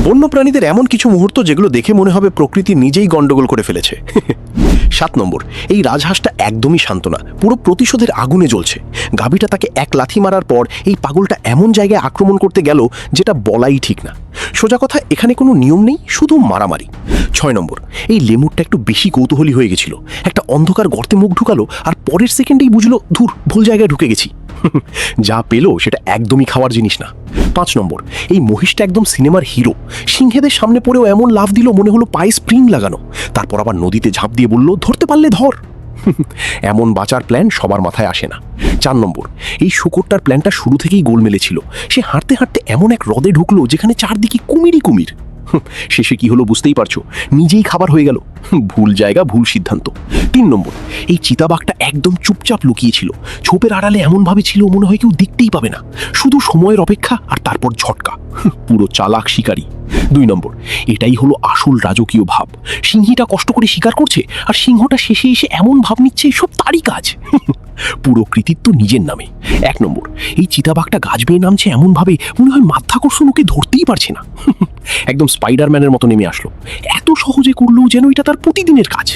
বন্য প্রাণীদের এমন কিছু মুহূর্ত যেগুলো দেখে মনে হবে প্রকৃতি নিজেই গন্ডগোল করে ফেলেছে। 7 নম্বর, এই রাজহাঁসটা একদমই শান্ত না, পুরো প্রতিশোধের আগুনে জ্বলছে। গাভীটা তাকে এক লাথি মারার পর এই পাগলটা এমন জায়গায় আক্রমণ করতে গেল যেটা বলাই ঠিক না। সোজা কথা, এখানে কোনো নিয়ম নেই, শুধু মারামারি। 6 নম্বর, এই লেমুরটা একটু বেশি কৌতূহলী হয়ে গেছিল। একটা অন্ধকার গর্তে মুখ ঢুকালো আর পরের সেকেন্ডেই বুঝলো ধুর, ভুল জায়গায় ঢুকে গেছি। যা পেলো সেটা একদমই খাওয়ার জিনিস না। 5 নম্বর, এই মহিষটা একদম সিনেমার হিরো। সিংহেদের সামনে পড়েও এমন লাফ দিল মনে হলো পায়ে স্প্রিং লাগানো। তারপর আবার নদীতে ঝাঁপ দিয়ে বলল, ধরতে পারলে ধর। এমন বাঁচার প্ল্যান সবার মাথায় আসে না। 4 নম্বর, এই শূকরটার প্ল্যানটা শুরু থেকেই গোলমেলে ছিল। সে হাঁটতে হাঁটতে এমন এক হ্রদে ঢুকলো যেখানে চারদিকে কুমিরই কুমির। শেষে কি হলো বুঝতেই পারছো, নিজেই খাবার হয়ে গেল। ভুল জায়গা, ভুল সিদ্ধান্ত। 3 নম্বর, এই চিতাবাঘটা একদম চুপচাপ লুকিয়েছিল। ছোপের আড়ালে এমনভাবে ছিল মনে হয় কেউ দেখতেই পাবে না। শুধু সময়ের অপেক্ষা আর তারপর ঝটকা। পুরো চালাক শিকারী। 2 নম্বর, এটাই হলো আসল রাজকীয় ভাব। সিংহীটা কষ্ট করে শিকার করছে আর সিংহটা শেষে এসে এমন ভাব নিচ্ছে সব তারই কাজ। পুরো কৃতিত্ব নিজের নামে। 1 নম্বর, এই চিতাবাঘটা গাছ বেয়ে নামছে এমনভাবে মনে হয় মাধ্যাকর্ষণ ওকে ধরতেই পারছে না। একদম স্পাইডারম্যানের মতো নেমে আসলো। এত সহজে করলেও যেন এটা তার প্রতিদিনের কাজ।